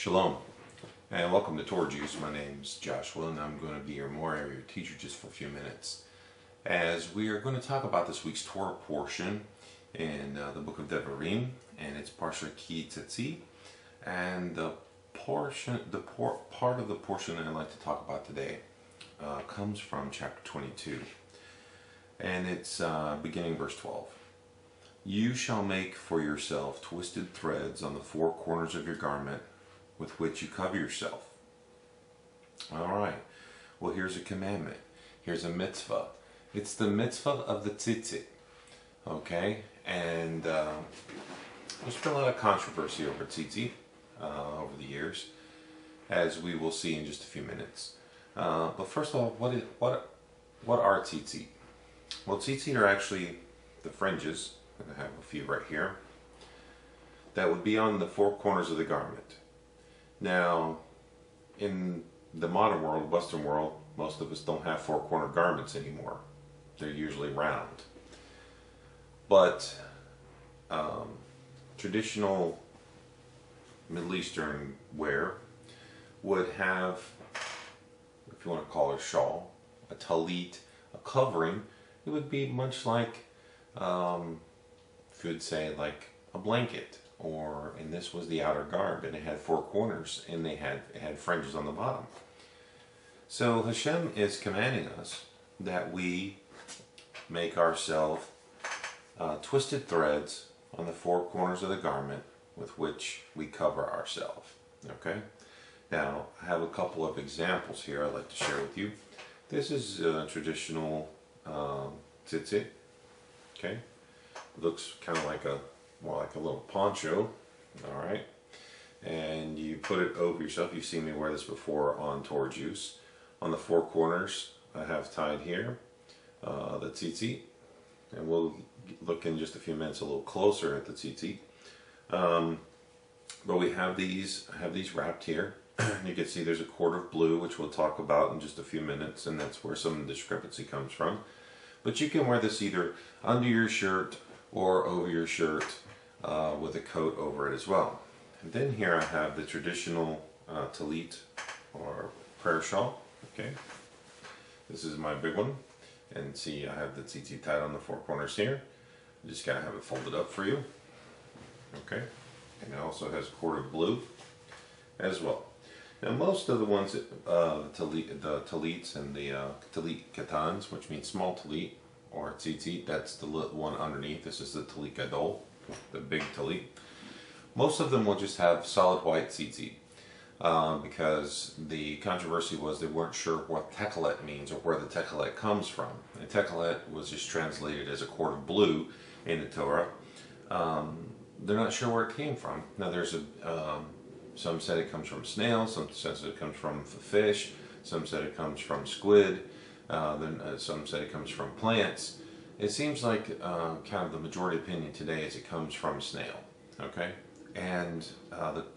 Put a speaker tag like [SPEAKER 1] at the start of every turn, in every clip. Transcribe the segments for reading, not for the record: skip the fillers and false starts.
[SPEAKER 1] Shalom, and welcome to Torah Juice. My name's Joshua, and I'm going to be your more area teacher just for a few minutes. As we are going to talk about this week's Torah portion in the book of Devarim, and it's Parshah ki tzitzit, and the part of the portion that I'd like to talk about today comes from chapter 22, and it's beginning verse 12. You shall make for yourself twisted threads on the four corners of your garment, with which you cover yourself. Alright, well, here's a commandment. Here's a mitzvah. It's the mitzvah of the tzitzit. Okay, and there's been a lot of controversy over tzitzit over the years, as we will see in just a few minutes. But first of all, what are tzitzit? Well, tzitzit are actually the fringes, and I have a few right here, that would be on the four corners of the garment. Now, in the modern world, Western world, most of us don't have four-corner garments anymore. They're usually round. But traditional Middle Eastern wear would have, if you want to call it a shawl, a talit, a covering. It would be much like, if you would say, like a blanket. And this was the outer garb, and it had four corners, and it had fringes on the bottom. So Hashem is commanding us that we make ourselves twisted threads on the four corners of the garment with which we cover ourselves. Okay? Now, I have a couple of examples here I'd like to share with you. This is a traditional tzitzit. Okay? It looks kind of like more like a little poncho. Alright? And you put it over yourself. You've seen me wear this before on Torah Juice. On the four corners, I have tied here the tzitzit. And we'll look in just a few minutes a little closer at the tzitzit. But we have these, I have these wrapped here. You can see there's a cord of blue, which we'll talk about in just a few minutes, and that's where some discrepancy comes from. But you can wear this either under your shirt or over your shirt with a coat over it as well. And then here I have the traditional talit or prayer shawl. Okay, this is my big one, and see I have the tzitzit tied on the four corners here. I just gotta have it folded up for you. Okay, and it also has a cord of blue as well. Now most of the ones, the talits and the talit katans, which means small talit, or tzitzit, that's the one underneath. This is the talit gadol, the big talit. Most of them will just have solid white tzitzit because the controversy was they weren't sure what techelet means or where the techelet comes from. And techelet was just translated as a cord of blue in the Torah. They're not sure where it came from. Now there's some said it comes from snails, some said it comes from fish, some said it comes from squid. Some said it comes from plants. It seems like kind of the majority opinion today is it comes from snail. Okay, and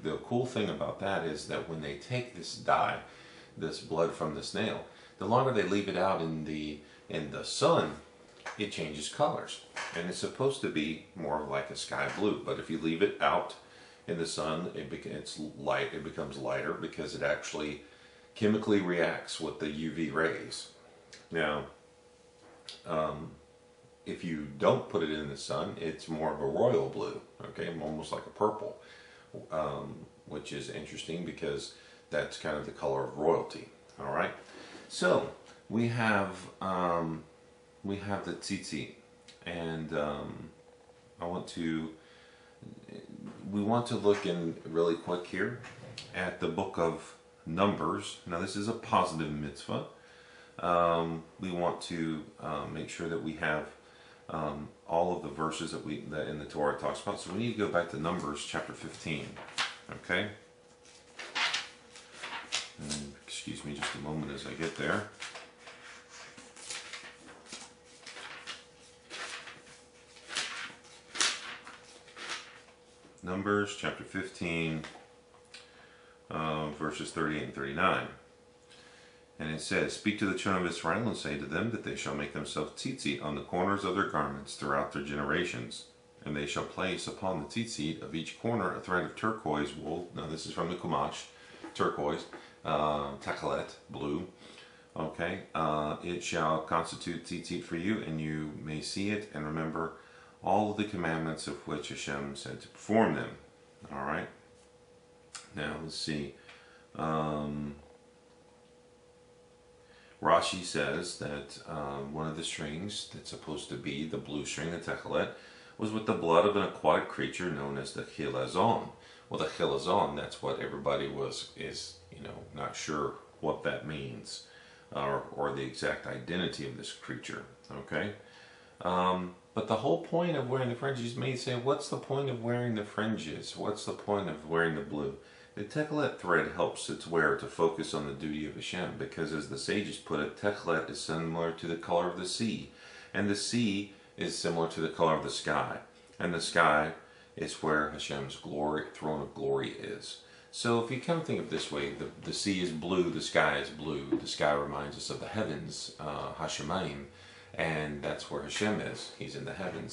[SPEAKER 1] the cool thing about that is that when they take this dye, this blood from the snail, the longer they leave it out in the sun, it changes colors, and it's supposed to be more like a sky blue. But if you leave it out in the sun, it becomes lighter because it actually chemically reacts with the UV rays. Now, if you don't put it in the sun, it's more of a royal blue, okay, almost like a purple, which is interesting because that's kind of the color of royalty. All right, so we have the tzitzit, and we want to look in really quick here at the book of Numbers. Now this is a positive mitzvah. We want to make sure that we have all of the verses that in the Torah talks about. So we need to go back to Numbers chapter 15. Okay? And excuse me just a moment as I get there. Numbers chapter 15, verses 38 and 39. And it says, "Speak to the children of Israel and say to them that they shall make themselves tzitzit on the corners of their garments throughout their generations. And they shall place upon the tzitzit of each corner a thread of turquoise wool. Now this is from the Kumash, turquoise, tachelet, blue. Okay, it shall constitute tzitzit for you, and you may see it and remember all of the commandments of which Hashem said to perform them. All right. Now let's see. Rashi says that one of the strings that's supposed to be the blue string, the techelet, was with the blood of an aquatic creature known as the chilazon. Well, the chilazon, that's what everybody is not sure what that means, or the exact identity of this creature. Okay, but the whole point of wearing the fringes, you may say, what's the point of wearing the fringes? What's the point of wearing the blue? The techelet thread helps its wearer to focus on the duty of Hashem, because as the sages put it, techelet is similar to the color of the sea, and the sea is similar to the color of the sky, and the sky is where Hashem's glory, throne of glory is. So if you kind of think of it this way, the sea is blue, the sky is blue. The sky reminds us of the heavens, Hashemayim, and that's where Hashem is. He's in the heavens.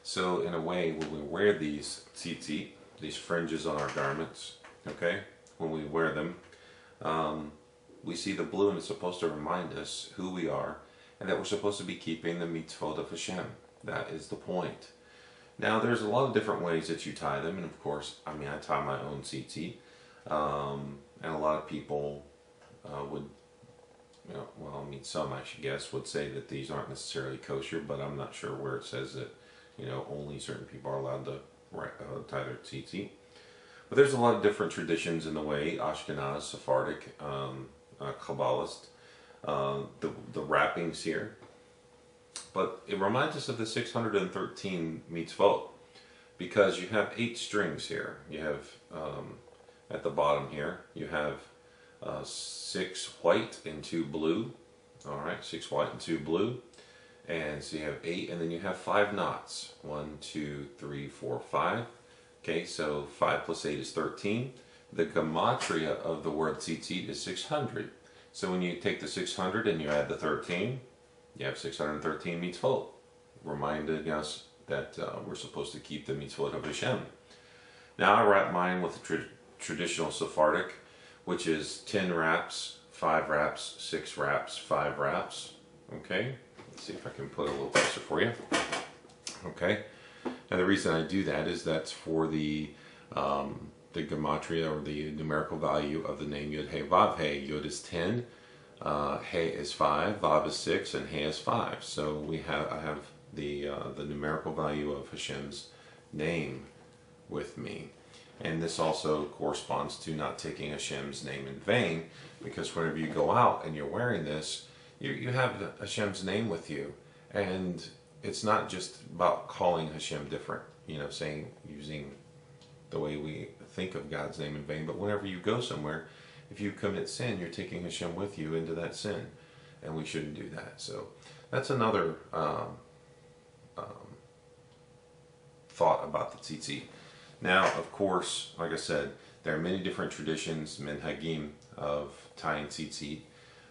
[SPEAKER 1] So in a way, when we wear these tzitzit, these fringes on our garments, okay, when we wear them, we see the blue, and it's supposed to remind us who we are, and that we're supposed to be keeping the mitzvot of Hashem. That is the point. Now, there's a lot of different ways that you tie them, and of course, I tie my own tzitzit, and a lot of people would, some, I should guess, would say that these aren't necessarily kosher, but I'm not sure where it says that, only certain people are allowed to tie their tzitzit. But there's a lot of different traditions in the way, Ashkenaz, Sephardic, Kabbalist, the wrappings here. But it reminds us of the 613 mitzvot, because you have 8 strings here. You have, at the bottom here, you have 6 white and 2 blue. Alright, 6 white and 2 blue. And so you have 8, and then you have 5 knots. 1, 2, 3, 4, 5. Okay, so 5 plus 8 is 13. The gematria of the word tzitzit is 600. So when you take the 600 and you add the 13, you have 613 mitzvot, reminding us that we're supposed to keep the mitzvot of Hashem. Now I wrap mine with the traditional Sephardic, which is 10 wraps, 5 wraps, 6 wraps, 5 wraps. Okay, let's see if I can put it a little closer for you. Okay, now the reason I do that is that's for the gematria, or the numerical value of the name Yud He Vav He. Yud is 10. He is 5, Vav is 6, and He is 5. So I have the numerical value of Hashem's name with me, and this also corresponds to not taking Hashem's name in vain, because whenever you go out and you're wearing this, you have Hashem's name with you, and it's not just about calling Hashem different, using the way we think of God's name in vain, but whenever you go somewhere, if you commit sin, you're taking Hashem with you into that sin, and we shouldn't do that. So that's another thought about the tzitzit. Now, of course, like I said, there are many different traditions, minhagim, of tying tzitzit,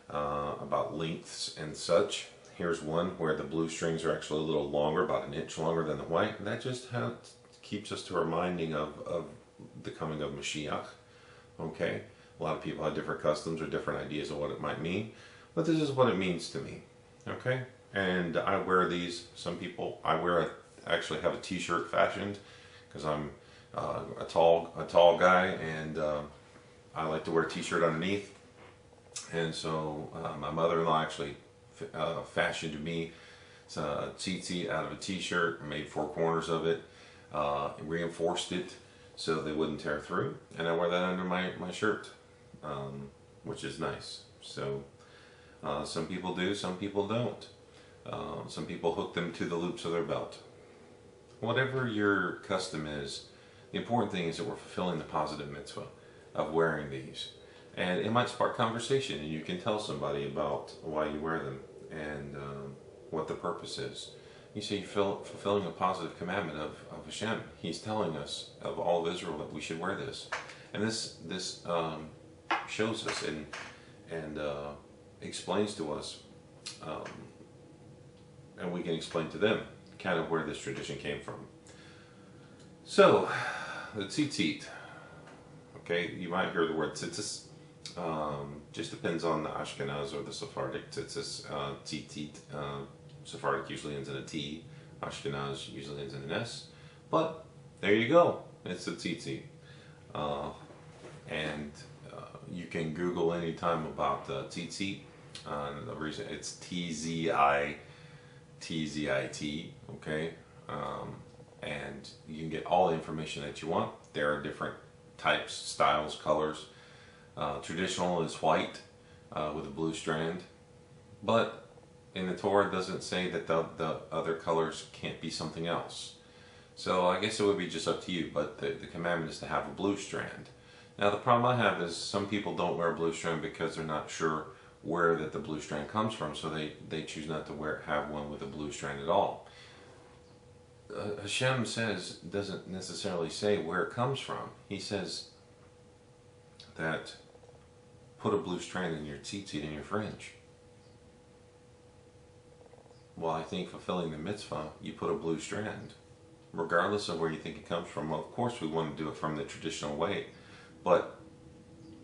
[SPEAKER 1] about lengths and such. Here's one where the blue strings are actually a little longer, about an inch longer than the white, and that just keeps us to reminding of the coming of Mashiach. Okay? A lot of people have different customs or different ideas of what it might mean, but this is what it means to me. Okay? And I wear these. Some people, I actually have a t-shirt fashioned, because I'm a tall guy, and I like to wear a t-shirt underneath. And so my mother-in-law actually fashioned me a tzitzit out of a t-shirt, made 4 corners of it, reinforced it so they wouldn't tear through, and I wear that under my shirt, which is nice. So some people do, some people don't. Some people hook them to the loops of their belt. Whatever your custom is, the important thing is that we're fulfilling the positive mitzvah of wearing these. And it might spark conversation, and you can tell somebody about why you wear them and what the purpose is. You see, you're fulfilling a positive commandment of Hashem. He's telling us, of all of Israel, that we should wear this. And this shows us and explains to us, and we can explain to them, kind of where this tradition came from. So, the tzitzit. Okay, you might hear the word tzitzit. Just depends on the Ashkenaz or the Sephardic. Tzitzit. Sephardic usually ends in a T. Ashkenaz usually ends in an S. But there you go. It's a tzitzit. You can Google anytime about the tzitzit. The reason it's Tzit. Okay. And you can get all the information that you want. There are different types, styles, colors. Traditional is white with a blue strand, but in the Torah it doesn't say that the other colors can't be something else. So I guess it would be just up to you, but the commandment is to have a blue strand. Now the problem I have is some people don't wear a blue strand because they're not sure where that the blue strand comes from, so they choose not to have one with a blue strand at all. Hashem doesn't necessarily say where it comes from. He says that put a blue strand in your tzitzit in your fringe. Well, I think fulfilling the mitzvah, you put a blue strand, regardless of where you think it comes from. Well, of course we want to do it from the traditional way, but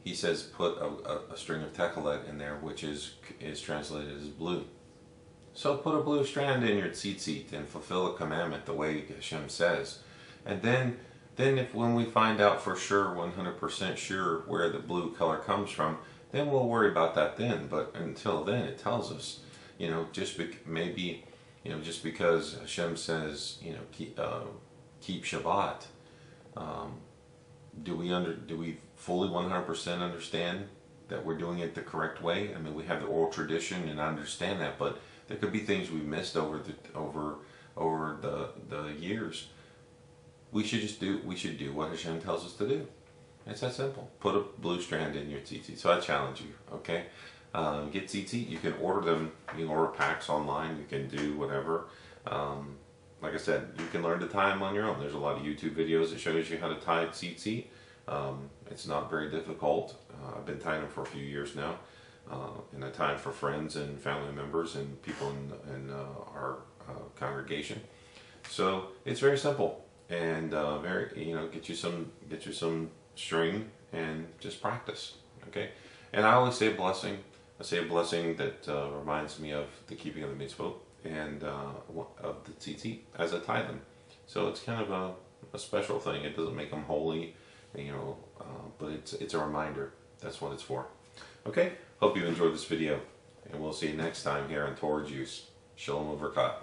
[SPEAKER 1] he says put a string of techelet in there, which is translated as blue. So put a blue strand in your tzitzit and fulfill a commandment the way Hashem says. And then when we find out for sure, 100% sure where the blue color comes from, then we'll worry about that then. But until then, it tells us, just because Hashem says, keep Shabbat, do we fully 100% understand that we're doing it the correct way? I mean, we have the oral tradition and I understand that, but there could be things we've missed over the years. We should do what Hashem tells us to do. It's that simple. Put a blue strand in your tzitzit. So I challenge you, okay? Get tzitzit. You can order them. You can order packs online. You can do whatever. Like I said, you can learn to tie them on your own. There's a lot of YouTube videos that shows you how to tie tzitzit. It's not very difficult. I've been tying them for a few years now. And I tie them for friends and family members and people in our congregation. So it's very simple and get you some string and just practice. Okay, and I always say a blessing. I say a blessing that reminds me of the keeping of the mitzvot and of the tzitzit as I tie them. So it's kind of a special thing. It doesn't make them holy, but it's a reminder. That's what it's for. Okay, hope you enjoyed this video, and we'll see you next time here on Torah Juice. Shalom U'Berkat.